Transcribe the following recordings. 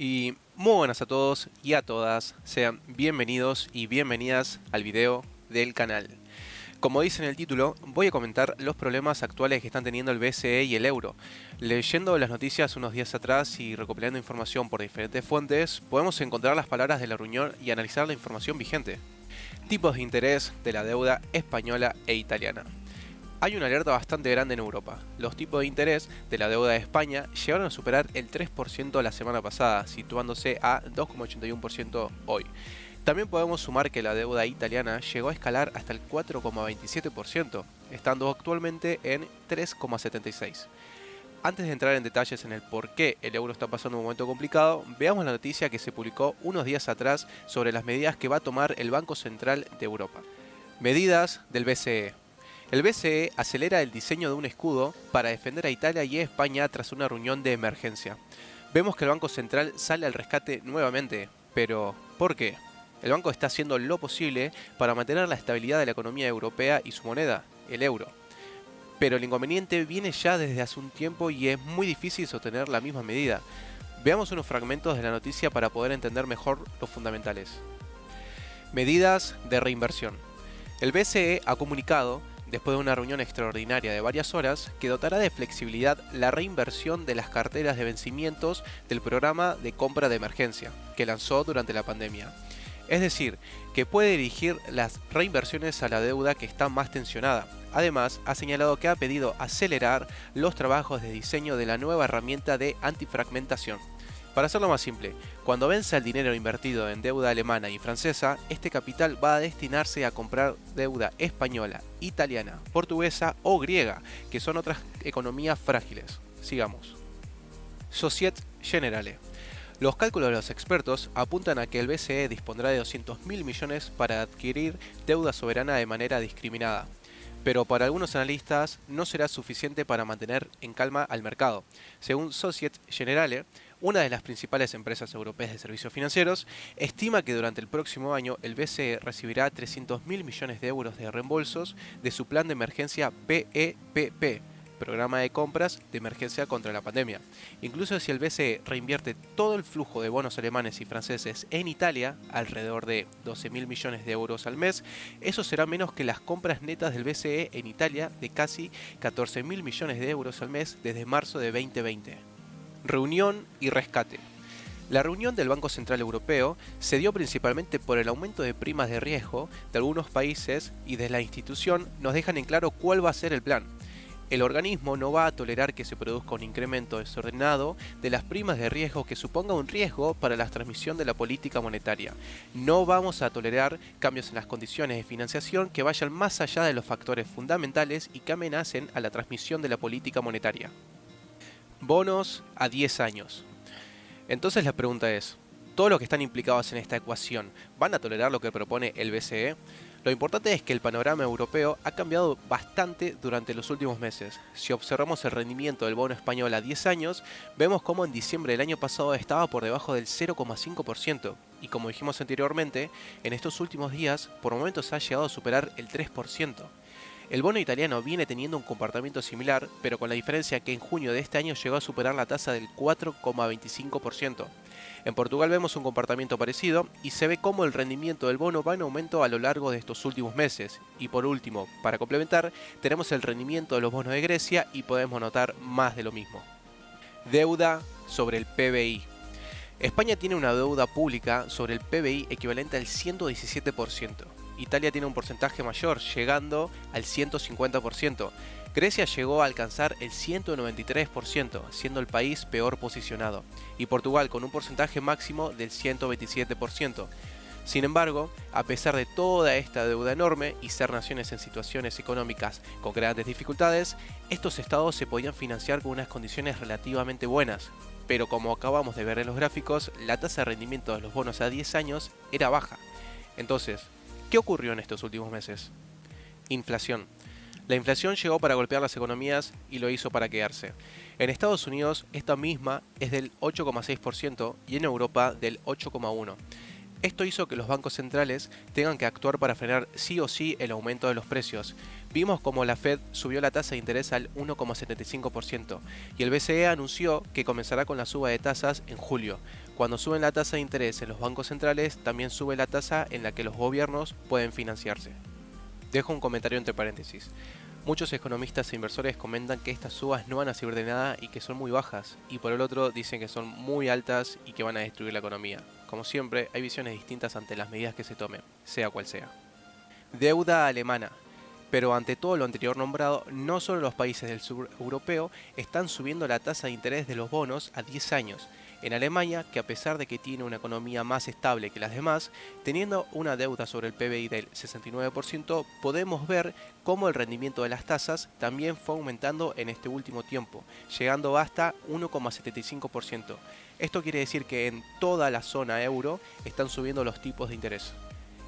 Y muy buenas a todos y a todas, sean bienvenidos y bienvenidas al video del canal. Como dice en el título, voy a comentar los problemas actuales que están teniendo el BCE y el euro. Leyendo las noticias unos días atrás y recopilando información por diferentes fuentes, podemos encontrar las palabras de la reunión y analizar la información vigente. Tipos de interés de la deuda española e italiana. Hay una alerta bastante grande en Europa. Los tipos de interés de la deuda de España llegaron a superar el 3% la semana pasada, situándose a 2,81% hoy. También podemos sumar que la deuda italiana llegó a escalar hasta el 4,27%, estando actualmente en 3,76%. Antes de entrar en detalles en el por qué el euro está pasando un momento complicado, veamos la noticia que se publicó unos días atrás sobre las medidas que va a tomar el Banco Central de Europa. Medidas del BCE. El BCE acelera el diseño de un escudo para defender a Italia y a España tras una reunión de emergencia. Vemos que el Banco Central sale al rescate nuevamente, pero ¿por qué? El banco está haciendo lo posible para mantener la estabilidad de la economía europea y su moneda, el euro. Pero el inconveniente viene ya desde hace un tiempo y es muy difícil sostener la misma medida. Veamos unos fragmentos de la noticia para poder entender mejor los fundamentales. Medidas de reinversión. El BCE ha comunicado, después de una reunión extraordinaria de varias horas, que dotará de flexibilidad la reinversión de las carteras de vencimientos del programa de compra de emergencia, que lanzó durante la pandemia. Es decir, que puede dirigir las reinversiones a la deuda que está más tensionada. Además, ha señalado que ha pedido acelerar los trabajos de diseño de la nueva herramienta de antifragmentación. Para hacerlo más simple, cuando venza el dinero invertido en deuda alemana y francesa, este capital va a destinarse a comprar deuda española, italiana, portuguesa o griega, que son otras economías frágiles. Sigamos. Societe Generale. Los cálculos de los expertos apuntan a que el BCE dispondrá de 200.000 millones para adquirir deuda soberana de manera discriminada. Pero para algunos analistas no será suficiente para mantener en calma al mercado. Según Societe Generale, una de las principales empresas europeas de servicios financieros, estima que durante el próximo año el BCE recibirá 300.000 millones de euros de reembolsos de su plan de emergencia PEPP, Programa de Compras de Emergencia contra la Pandemia. Incluso si el BCE reinvierte todo el flujo de bonos alemanes y franceses en Italia, alrededor de 12.000 millones de euros al mes, eso será menos que las compras netas del BCE en Italia de casi 14.000 millones de euros al mes desde marzo de 2020. Reunión y rescate. La reunión del Banco Central Europeo se dio principalmente por el aumento de primas de riesgo de algunos países y desde la institución nos dejan en claro cuál va a ser el plan. El organismo no va a tolerar que se produzca un incremento desordenado de las primas de riesgo que suponga un riesgo para la transmisión de la política monetaria. No vamos a tolerar cambios en las condiciones de financiación que vayan más allá de los factores fundamentales y que amenacen a la transmisión de la política monetaria. Bonos a 10 años. Entonces la pregunta es, ¿todos los que están implicados en esta ecuación van a tolerar lo que propone el BCE? Lo importante es que el panorama europeo ha cambiado bastante durante los últimos meses. Si observamos el rendimiento del bono español a 10 años, vemos cómo en diciembre del año pasado estaba por debajo del 0,5%. Y como dijimos anteriormente, en estos últimos días, por momentos ha llegado a superar el 3%. El bono italiano viene teniendo un comportamiento similar, pero con la diferencia que en junio de este año llegó a superar la tasa del 4,25%. En Portugal vemos un comportamiento parecido y se ve cómo el rendimiento del bono va en aumento a lo largo de estos últimos meses. Y por último, para complementar, tenemos el rendimiento de los bonos de Grecia y podemos notar más de lo mismo. Deuda sobre el PBI. España tiene una deuda pública sobre el PBI equivalente al 117%. Italia tiene un porcentaje mayor, llegando al 150%. Grecia llegó a alcanzar el 193%, siendo el país peor posicionado, y Portugal con un porcentaje máximo del 127%. Sin embargo, a pesar de toda esta deuda enorme y ser naciones en situaciones económicas con grandes dificultades, estos estados se podían financiar con unas condiciones relativamente buenas. Pero como acabamos de ver en los gráficos, la tasa de rendimiento de los bonos a 10 años era baja. Entonces, ¿qué ocurrió en estos últimos meses? Inflación. La inflación llegó para golpear las economías y lo hizo para quedarse. En Estados Unidos esta misma es del 8,6% y en Europa del 8,1%. Esto hizo que los bancos centrales tengan que actuar para frenar sí o sí el aumento de los precios. Vimos como la Fed subió la tasa de interés al 1,75% y el BCE anunció que comenzará con la suba de tasas en julio. Cuando suben la tasa de interés en los bancos centrales, también sube la tasa en la que los gobiernos pueden financiarse. Dejo un comentario entre paréntesis. Muchos economistas e inversores comentan que estas subas no van a servir de nada y que son muy bajas, y por el otro dicen que son muy altas y que van a destruir la economía. Como siempre, hay visiones distintas ante las medidas que se tomen, sea cual sea. Deuda alemana. Pero ante todo lo anterior nombrado, no solo los países del sur europeo están subiendo la tasa de interés de los bonos a 10 años. En Alemania, que a pesar de que tiene una economía más estable que las demás, teniendo una deuda sobre el PBI del 69%, podemos ver cómo el rendimiento de las tasas también fue aumentando en este último tiempo, llegando hasta 1,75%. Esto quiere decir que en toda la zona euro están subiendo los tipos de interés.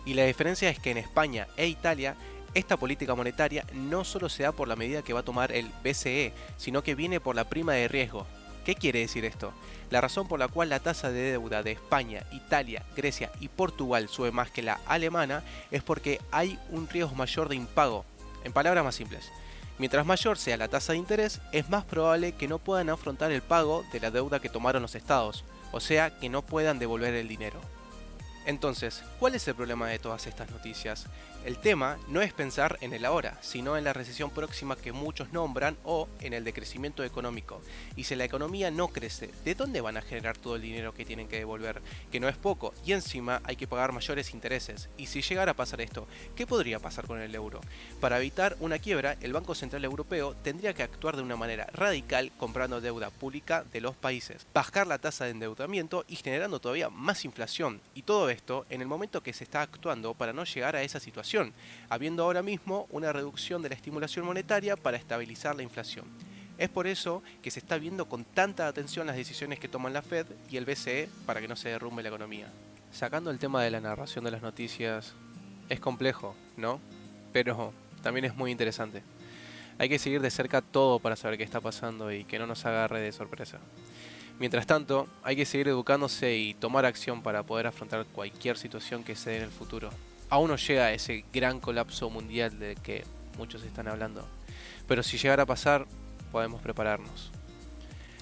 Y la diferencia es que en España e Italia, esta política monetaria no solo se da por la medida que va a tomar el BCE, sino que viene por la prima de riesgo. ¿Qué quiere decir esto? La razón por la cual la tasa de deuda de España, Italia, Grecia y Portugal sube más que la alemana es porque hay un riesgo mayor de impago. En palabras más simples, mientras mayor sea la tasa de interés, es más probable que no puedan afrontar el pago de la deuda que tomaron los estados, o sea, que no puedan devolver el dinero. Entonces, ¿cuál es el problema de todas estas noticias? El tema no es pensar en el ahora, sino en la recesión próxima que muchos nombran o en el decrecimiento económico. Y si la economía no crece, ¿de dónde van a generar todo el dinero que tienen que devolver? Que no es poco, y encima hay que pagar mayores intereses. Y si llegara a pasar esto, ¿qué podría pasar con el euro? Para evitar una quiebra, el Banco Central Europeo tendría que actuar de una manera radical comprando deuda pública de los países, bajar la tasa de endeudamiento y generando todavía más inflación. Y todo esto en el momento que se está actuando para no llegar a esa situación, habiendo ahora mismo una reducción de la estimulación monetaria para estabilizar la inflación. Es por eso que se está viendo con tanta atención las decisiones que toman la Fed y el BCE para que no se derrumbe la economía. Sacando el tema de la narración de las noticias, es complejo, ¿no? Pero también es muy interesante. Hay que seguir de cerca todo para saber qué está pasando y que no nos agarre de sorpresa. Mientras tanto, hay que seguir educándose y tomar acción para poder afrontar cualquier situación que se dé en el futuro. Aún no llega a ese gran colapso mundial del que muchos están hablando, pero si llegara a pasar, podemos prepararnos.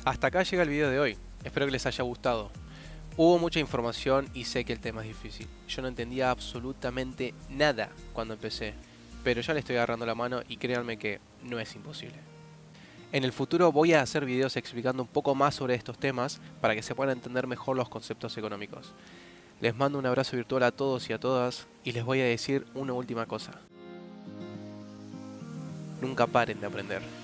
Hasta acá llega el video de hoy, espero que les haya gustado. Hubo mucha información y sé que el tema es difícil. Yo no entendía absolutamente nada cuando empecé, pero ya le estoy agarrando la mano y créanme que no es imposible. En el futuro voy a hacer videos explicando un poco más sobre estos temas para que se puedan entender mejor los conceptos económicos. Les mando un abrazo virtual a todos y a todas y les voy a decir una última cosa. Nunca paren de aprender.